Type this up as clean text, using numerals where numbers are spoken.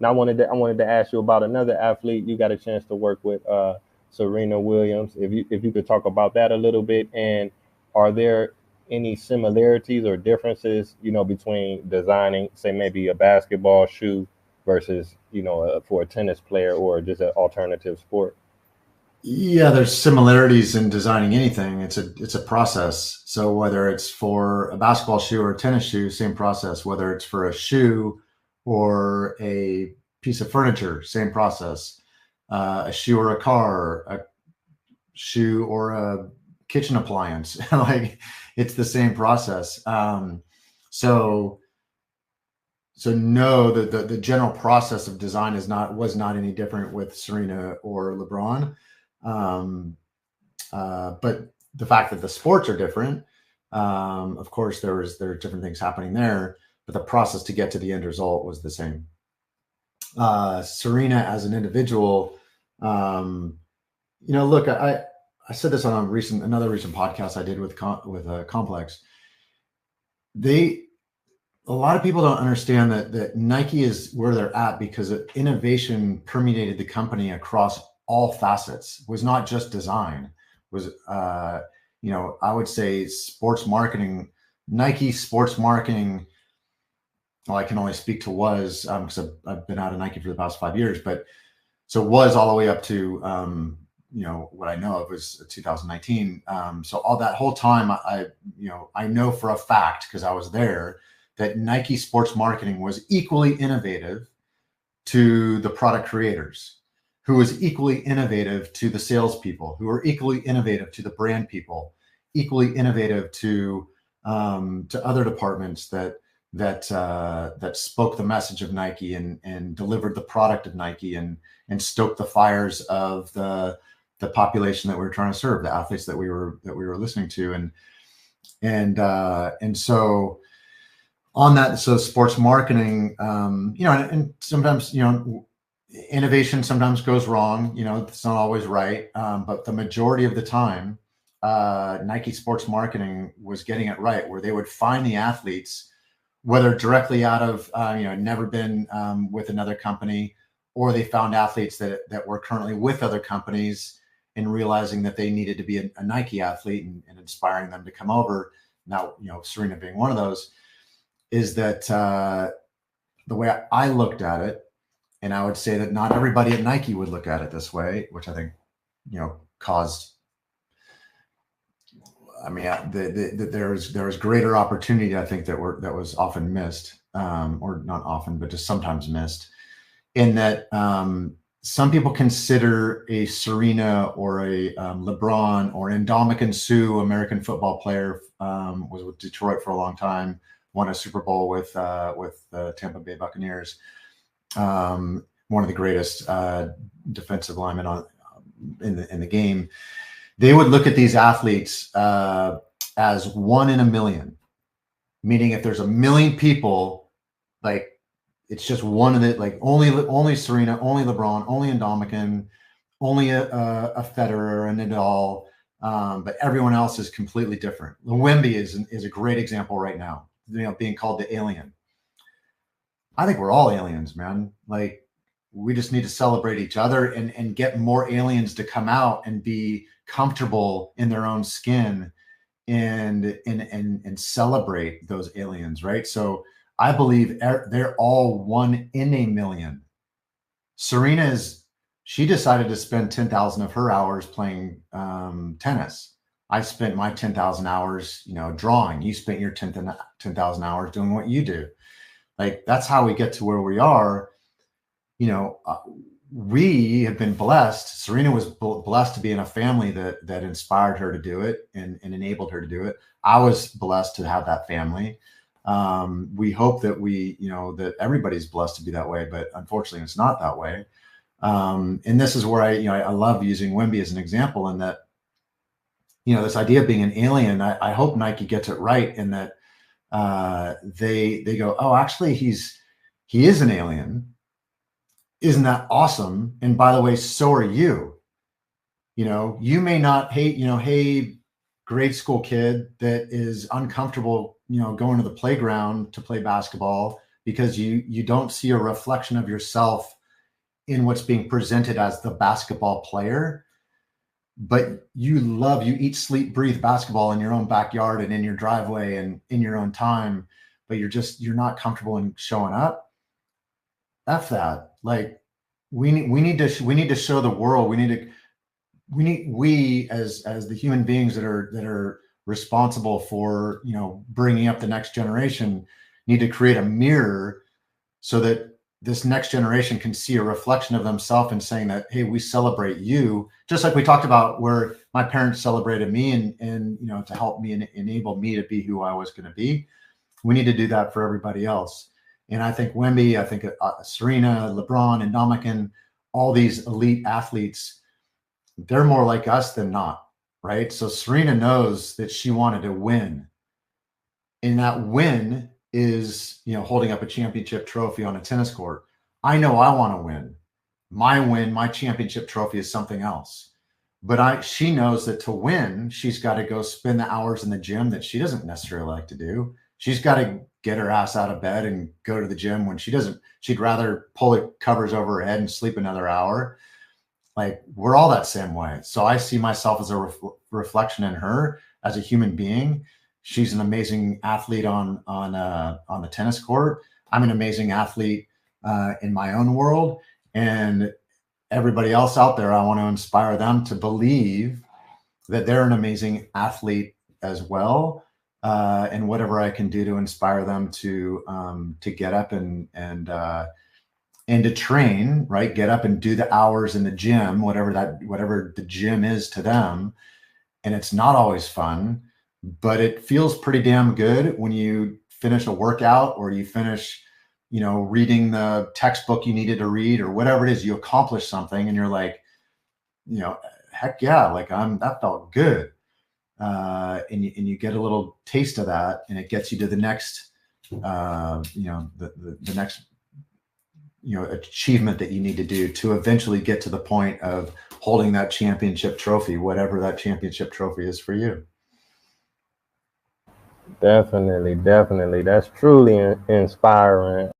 And I wanted to ask you about another athlete you got a chance to work with, Serena Williams. If you could talk about that a little bit, and are there any similarities or differences, between designing, say, maybe a basketball shoe versus, for a tennis player or just an alternative sport? Yeah, there's similarities in designing anything. It's a process. So whether it's for a basketball shoe or a tennis shoe, same process. Whether it's for a shoe or a piece of furniture, same process. A shoe or a car, a shoe or a kitchen appliance, like it's the same process. So so no, the general process of design was not any different with Serena or LeBron. Um, but the fact that the sports are different, of course, there are different things happening there, but the process to get to the end result was the same. Serena as an individual, um, look, I said this on another recent podcast I did with Complex. They A lot of people don't understand that Nike is where they're at because innovation permeated the company across all facets. It was not just design. It was I would say sports marketing. Nike sports marketing. Well, I can only speak to was because I've been out of Nike for the past 5 years, but so was all the way up to what I know of was 2019. So all that whole time, I know for a fact because I was there that Nike sports marketing was equally innovative to the product creators, who was equally innovative to the salespeople, who were equally innovative to the brand people, equally innovative to other departments that spoke the message of Nike and delivered the product of Nike and stoked the fires of the population that we were trying to serve, the athletes that we were listening to, and so on that. So sports marketing, and sometimes, innovation sometimes goes wrong, it's not always right. But the majority of the time, Nike sports marketing was getting it right, where they would find the athletes, whether directly out of, never been with another company, or they found athletes that were currently with other companies and realizing that they needed to be a Nike athlete and inspiring them to come over. Now, Serena being one of those, is that the way I looked at it, and I would say that not everybody at Nike would look at it this way, which I think, caused. I mean, there was greater opportunity, I think, that was often missed, or not often, but just sometimes missed, in that some people consider a Serena or a LeBron or Ndamukong Suh, American football player, was with Detroit for a long time, won a Super Bowl with the Tampa Bay Buccaneers. One of the greatest defensive linemen in the game. They would look at these athletes as one in a million, meaning if there's a million people, like it's just one of the, like only Serena, only LeBron, only Ndamukong, only a Federer and Nadal, but everyone else is completely different. Wemby is a great example right now, being called the alien. I think we're all aliens, man. Like, we just need to celebrate each other and get more aliens to come out and be comfortable in their own skin and celebrate those aliens, right? So I believe they're all one in a million. Serena she decided to spend 10,000 of her hours playing tennis. I spent my 10,000 hours, drawing. You spent your 10,000 hours doing what you do. Like, that's how we get to where we are. We have been blessed. Serena was blessed to be in a family that inspired her to do it and enabled her to do it. I was blessed to have that family. We hope that that everybody's blessed to be that way, but unfortunately it's not that way. And this is where I love using Wemby as an example, in that, this idea of being an alien. I hope Nike gets it right in that they go, oh, actually he is an alien. Isn't that awesome? And by the way, so are you. You may not hate, hey, grade school kid that is uncomfortable, going to the playground to play basketball, because you don't see a reflection of yourself in what's being presented as the basketball player, but you eat, sleep, breathe basketball in your own backyard and in your driveway and in your own time, but you're not comfortable in showing up. F that. Like, we need to show the world. We as the human beings that are responsible for, bringing up the next generation, need to create a mirror so that this next generation can see a reflection of themselves and saying that, hey, we celebrate you, just like we talked about where my parents celebrated me and to help me and enable me to be who I was going to be. We need to do that for everybody else. And I think Wemby, I think Serena, LeBron, and Dominican, all these elite athletes, they're more like us than not, right? So Serena knows that she wanted to win. And that win is, holding up a championship trophy on a tennis court. I know I want to win. My championship trophy is something else. But she knows that to win, she's got to go spend the hours in the gym that she doesn't necessarily like to do. She's got to get her ass out of bed and go to the gym when she'd rather pull the covers over her head and sleep another hour. Like, we're all that same way. So I see myself as a reflection in her as a human being. She's an amazing athlete on the tennis court. I'm an amazing athlete in my own world, and everybody else out there, I want to inspire them to believe that they're an amazing athlete as well. And whatever I can do to inspire them to get up and to train, right? Get up and do the hours in the gym, whatever the gym is to them. And it's not always fun, but it feels pretty damn good when you finish a workout or you finish, reading the textbook you needed to read or whatever it is. You accomplish something and you're like, heck yeah, like that felt good. And you get a little taste of that, and it gets you to the next, the next, achievement that you need to do to eventually get to the point of holding that championship trophy, whatever that championship trophy is for you. Definitely. That's truly inspiring.